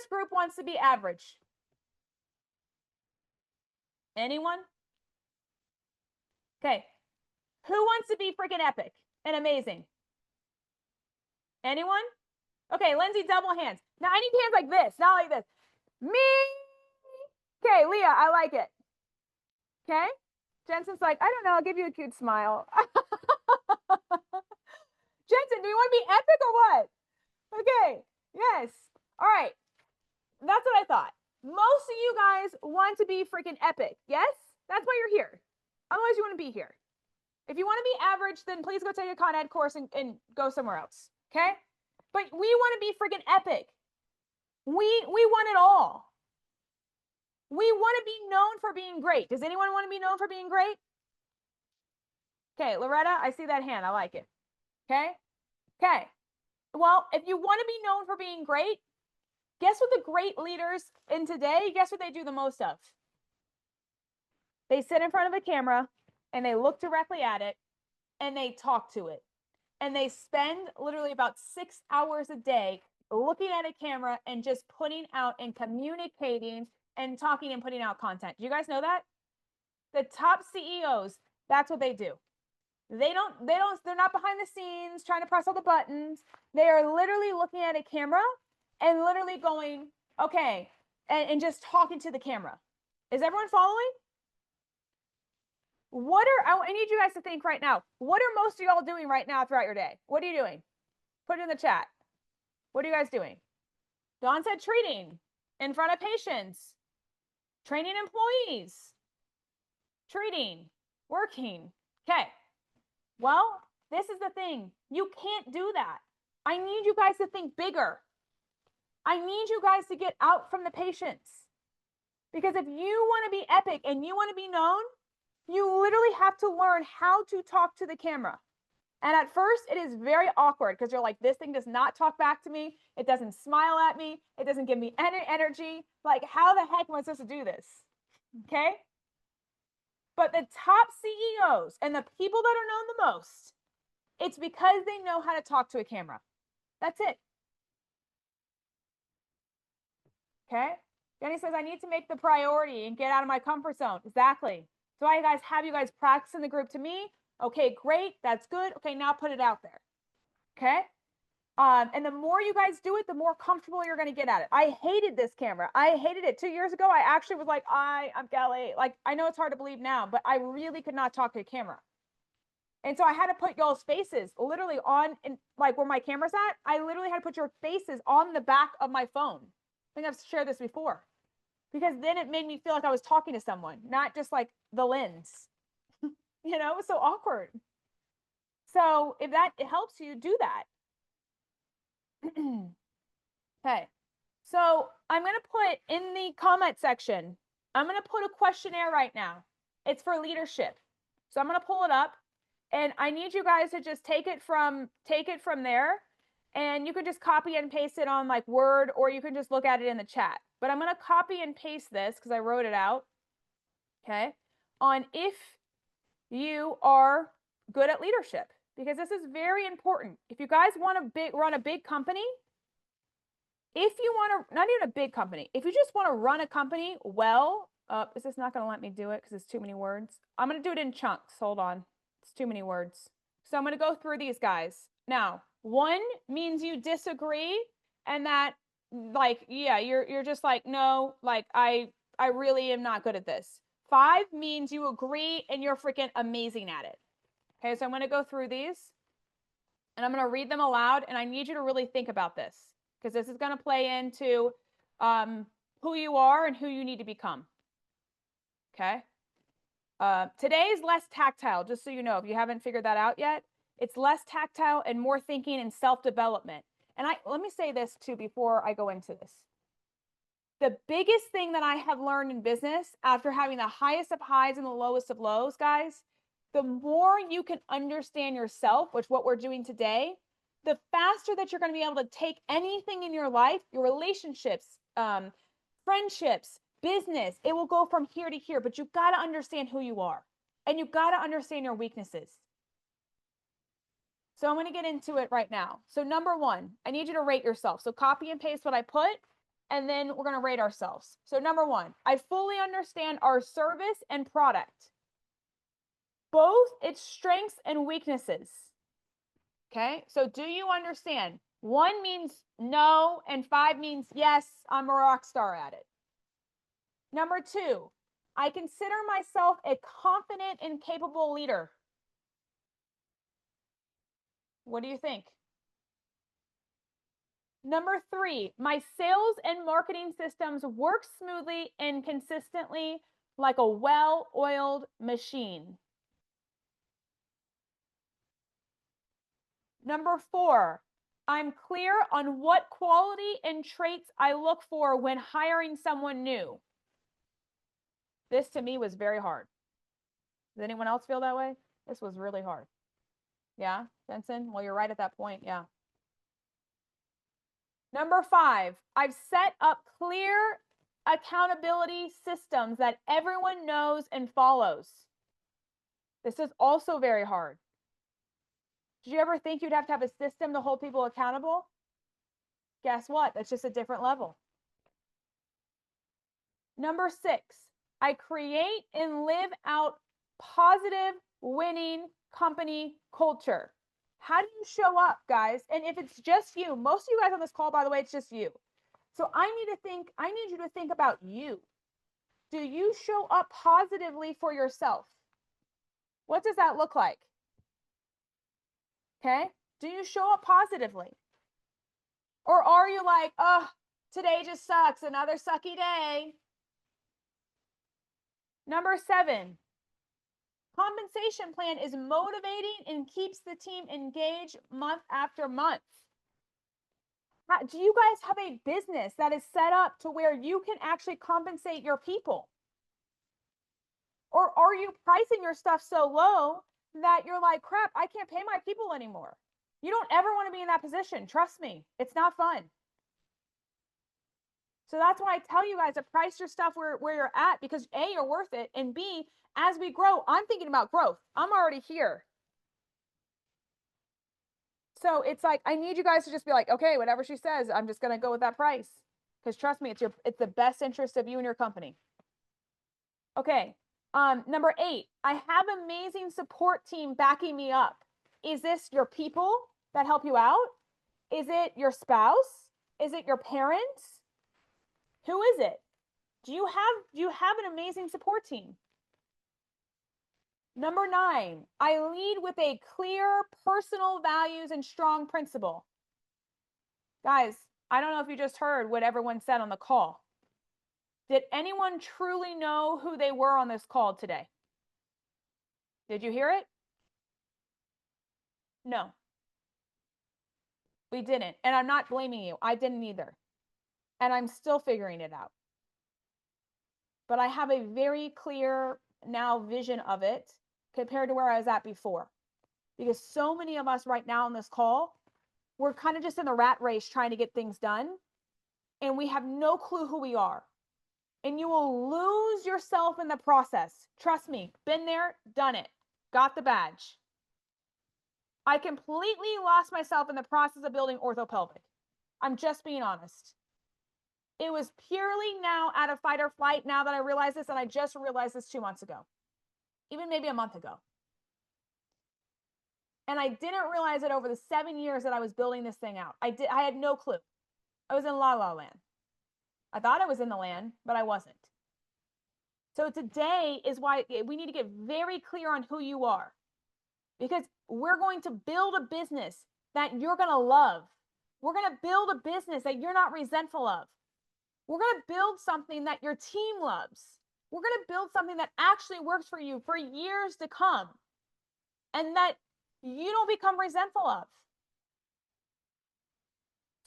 this group wants to be average? Anyone? Okay. Who wants to be freaking epic and amazing? Anyone? Okay, Lindsay, double hands. Now I need hands like this, not like this. Me. Okay, Leah, I like it. Okay. Jensen's like, I don't know, I'll give you a cute smile. Jensen, do you want to be epic or what? Okay, yes. All right. That's what I thought. Most of you guys want to be freaking epic. Yes? That's why you're here. Otherwise, you wouldn't be here. If you want to be average, then please go take a Con Ed course and go somewhere else. Okay? But we want to be freaking epic. We want it all. We want to be known for being great. Does anyone want to be known for being great? Okay, Loretta, I see that hand. I like it. Okay? Okay. Well, if you want to be known for being great, guess what the great leaders in today, guess what they do the most of? They sit in front of a camera and they look directly at it and they talk to it. And they spend literally about 6 hours a day looking at a camera and just putting out and communicating and talking and putting out content. Do you guys know that? The top CEOs, that's what they do. They're not behind the scenes trying to press all the buttons. They are literally looking at a camera and literally going, okay, and just talking to the camera. Is everyone following? I need you guys to think right now. What are most of y'all doing right now throughout your day? What are you doing? Put it in the chat. What are you guys doing? Dawn said treating in front of patients, training employees, treating, working. Okay. Well, this is the thing. You can't do that. I need you guys to think bigger. I need you guys to get out from the patients. Because if you want to be epic and you want to be known, you literally have to learn how to talk to the camera. And at first, it is very awkward because you're like, this thing does not talk back to me. It doesn't smile at me. It doesn't give me any energy. Like, how the heck am I supposed to do this? Okay? But the top CEOs and the people that are known the most, it's because they know how to talk to a camera. That's it. Okay? Jenny says, I need to make the priority and get out of my comfort zone. Exactly. So I have you guys practice in the group to me. Okay, great. That's good. Okay, now put it out there. Okay? And the more you guys do it, the more comfortable you're going to get at it. I hated this camera. I hated it 2 years ago. I actually was like, I'm Gally. Like, I know it's hard to believe now, but I really could not talk to a camera. And so I had to put y'all's faces literally on, like where my camera's at. I literally had to put your faces on the back of my phone. I think I've shared this before. Because then it made me feel like I was talking to someone, not just like the lens. You know, it was so awkward. So if that helps you, do that. Okay. So I'm going to put in the comment section, I'm going to put a questionnaire right now. It's for leadership. So I'm going to pull it up and I need you guys to just take it from there. And you can just copy and paste it on like Word, or you can just look at it in the chat. But I'm going to copy and paste this because I wrote it out. Okay. On if you are good at leadership, because this is very important. If you guys want to run a big company, if you want to, not even a big company, if you just want to run a company well, is this not going to let me do it because it's too many words? I'm going to do it in chunks. Hold on. It's too many words. So I'm going to go through these guys. Now, 1 means you disagree and that like, yeah, you're just like, no, like I really am not good at this. 5 means you agree and you're freaking amazing at it. Okay, so I'm going to go through these and I'm going to read them aloud and I need you to really think about this because this is going to play into who you are and who you need to become. Okay. Today is less tactile, just so you know, if you haven't figured that out yet. It's less tactile and more thinking and self-development. And let me say this too before I go into this. The biggest thing that I have learned in business after having the highest of highs and the lowest of lows, guys, the more you can understand yourself, which what we're doing today, the faster that you're going to be able to take anything in your life, your relationships, friendships, business, it will go from here to here, but you've got to understand who you are and you've got to understand your weaknesses. So I'm going to get into it right now. So number 1, I need you to rate yourself. So copy and paste what I put and then we're going to rate ourselves. So number 1, I fully understand our service and product, both its strengths and weaknesses. Okay, so do you understand? 1 means no, and 5 means yes, I'm a rock star at it. Number 2, I consider myself a confident and capable leader. What do you think? Number 3, my sales and marketing systems work smoothly and consistently like a well-oiled machine. Number 4, I'm clear on what quality and traits I look for when hiring someone new. This to me was very hard. Does anyone else feel that way? This was really hard. Yeah, Jensen? Well, you're right at that point. Yeah. Number 5, I've set up clear accountability systems that everyone knows and follows. This is also very hard. Did you ever think you'd have to have a system to hold people accountable? Guess what? That's just a different level. Number 6, I create and live out positive, winning company culture. How do you show up, guys? And if it's just you, most of you guys on this call, by the way, it's just you. So I need you to think about you. Do you show up positively for yourself? What does that look like? Okay. Do you show up positively? Or are you like, oh, today just sucks, another sucky day? Number 7, compensation plan is motivating and keeps the team engaged month after month. Do you guys have a business that is set up to where you can actually compensate your people? Or are you pricing your stuff so low that you're like, crap, I can't pay my people anymore? You don't ever want to be in that position. Trust me, it's not fun. So that's why I tell you guys to price your stuff where you're at, because A, you're worth it, and B, as we grow, I'm thinking about growth. I'm already here. So it's like, I need you guys to just be like, okay, whatever she says, I'm just going to go with that price. Because trust me, it's the best interest of you and your company. Okay. Number 8, I have amazing support team backing me up. Is this your people that help you out? Is it your spouse? Is it your parents? Who is it? Do you have an amazing support team? Number 9, I lead with a clear personal values and strong principle. Guys, I don't know if you just heard what everyone said on the call. Did anyone truly know who they were on this call today? Did you hear it? No. We didn't. And I'm not blaming you. I didn't either. And I'm still figuring it out. But I have a very clear now vision of it compared to where I was at before. Because so many of us right now on this call, we're kind of just in the rat race trying to get things done. And we have no clue who we are. And you will lose yourself in the process. Trust me, been there, done it, got the badge. I completely lost myself in the process of building orthopelvic. I'm just being honest. It was purely now out of fight or flight now that I realize this, and I just realized this 2 months ago, even maybe a month ago. And I didn't realize it over the 7 years that I was building this thing out. I had no clue. I was in la la land. I thought I was in the land, but I wasn't. So today is why we need to get very clear on who you are, because we're going to build a business that you're going to love. We're going to build a business that you're not resentful of. We're going to build something that your team loves. We're going to build something that actually works for you for years to come and that you don't become resentful of.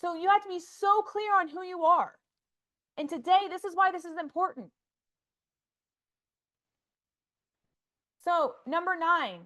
So you have to be so clear on who you are. And today, this is why this is important. So number 9,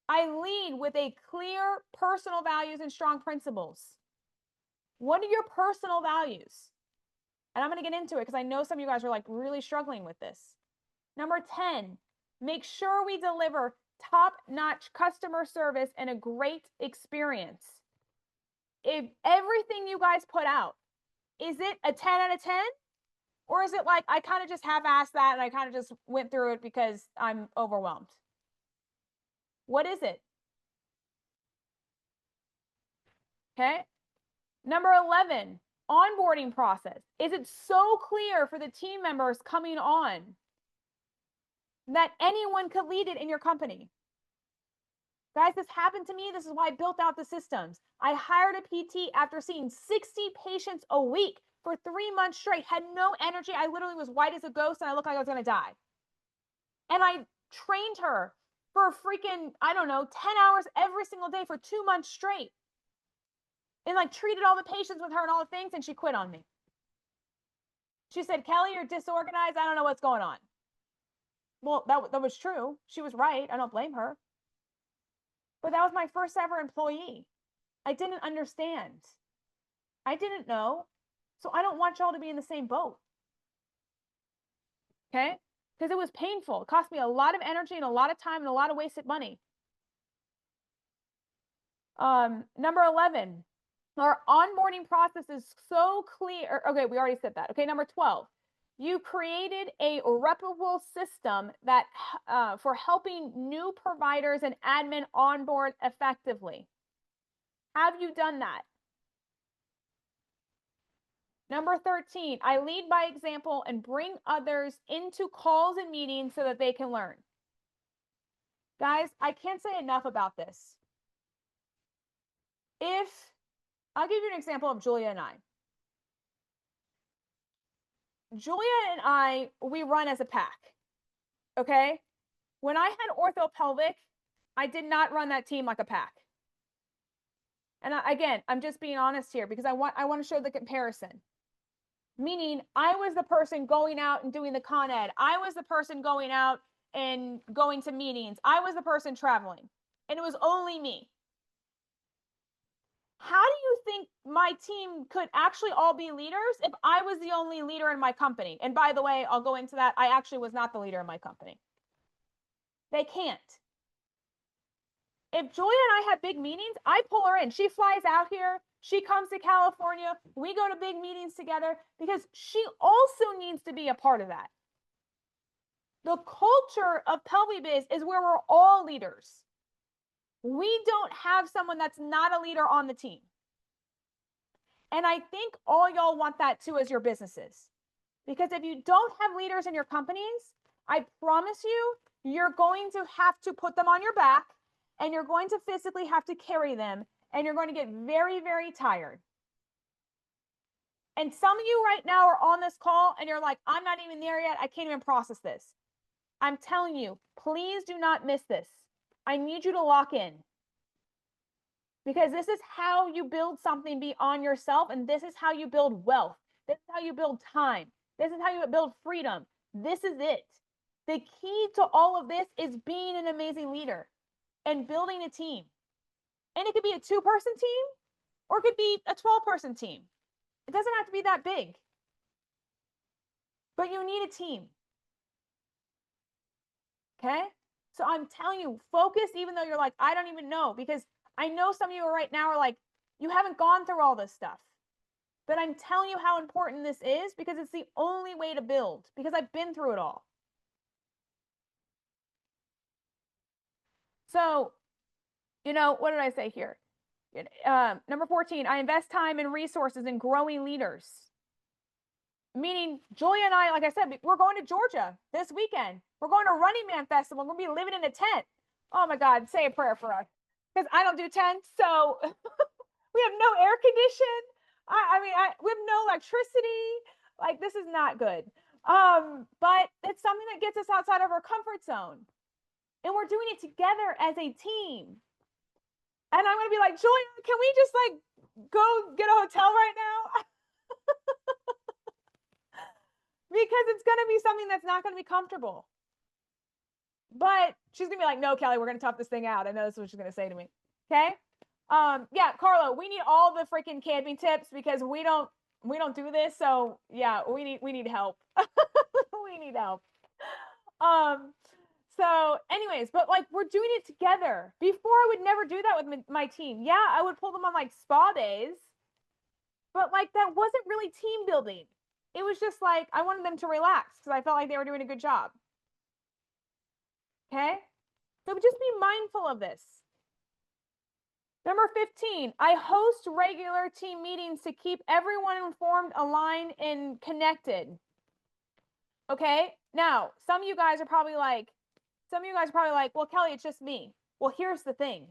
I lead with a clear personal values and strong principles. What are your personal values? And I'm going to get into it because I know some of you guys are like really struggling with this. Number 10, make sure we deliver top-notch customer service and a great experience. If everything you guys put out Is it a 10 out of 10? Or is it like I kind of just half-assed that and I kind of just went through it because I'm overwhelmed? What is it? Okay. Number 11, onboarding process. Is it so clear for the team members coming on that anyone could lead it in your company? Guys, this happened to me. This is why I built out the systems. I hired a PT after seeing 60 patients a week for 3 months straight, had no energy. I literally was white as a ghost and I looked like I was going to die. And I trained her for freaking, I don't know, 10 hours every single day for 2 months straight. And like treated all the patients with her and all the things, and she quit on me. She said, Kelly, you're disorganized. I don't know what's going on. Well, that was true. She was right. I don't blame her. But that was my first ever employee. I didn't understand. I didn't know. So I don't want y'all to be in the same boat. Okay? Because it was painful. It cost me a lot of energy and a lot of time and a lot of wasted money. Number 11, our onboarding process is so clear. Okay, we already said that. Okay, number 12, you created a reputable system that for helping new providers and admin onboard effectively. Have you done that? Number 13, I lead by example and bring others into calls and meetings so that they can learn. Guys, I can't say enough about this. I'll give you an example of Julia and I. Julia and I, we run as a pack, okay? When I had orthopelvic, I did not run that team like a pack. And again, I'm just being honest here because I want to show the comparison. Meaning, I was the person going out and doing the con ed. I was the person going out and going to meetings. I was the person traveling. And it was only me. How do you think my team could actually all be leaders if I was the only leader in my company? And by the way, I'll go into that. I actually was not the leader in my company. They can't. If Julia and I have big meetings, I pull her in. She flies out here. She comes to California. We go to big meetings together because she also needs to be a part of that. The culture of PelviBiz is where we're all leaders. We don't have someone that's not a leader on the team. And I think all y'all want that too as your businesses. Because if you don't have leaders in your companies, I promise you, you're going to have to put them on your back and you're going to physically have to carry them and you're going to get very, very tired. And some of you right now are on this call and you're like, I'm not even there yet. I can't even process this. I'm telling you, please do not miss this. I need you to lock in. Because this is how you build something beyond yourself, and this is how you build wealth. This is how you build time. This is how you build freedom. This is it. The key to all of this is being an amazing leader and building a team. And it could be a 2-person team, or it could be a 12-person team. It doesn't have to be that big. But you need a team. Okay? So I'm telling you, focus even though you're like, I don't even know, because I know some of you right now are like, you haven't gone through all this stuff. But I'm telling you how important this is because it's the only way to build, because I've been through it all. So, what did I say here? Number 14, I invest time and resources in growing leaders. Meaning, Julia and I, like I said, we're going to Georgia this weekend. We're going to Running Man Festival. We're going to be living in a tent. Oh my God, say a prayer for us. Because I don't do tents, so we have no air condition. We have no electricity. Like, this is not good. But it's something that gets us outside of our comfort zone. And we're doing it together as a team. And I'm going to be like, Julia, can we just go get a hotel right now? Because it's going to be something that's not going to be comfortable. But she's going to be like, no, Kelly, we're going to tough this thing out. I know that's what she's going to say to me. Okay. Yeah, Carlo, we need all the freaking camping tips because we don't do this. So yeah, we need help. We need help. So anyways, but we're doing it together. Before I would never do that with my team. Yeah, I would pull them on spa days. But like, that wasn't really team building. It was just like, I wanted them to relax because I felt like they were doing a good job. Okay. So just be mindful of this. Number 15, I host regular team meetings to keep everyone informed, aligned, and connected. Okay. Now, some of you guys are probably like, well, Kelly, it's just me. Well, here's the thing.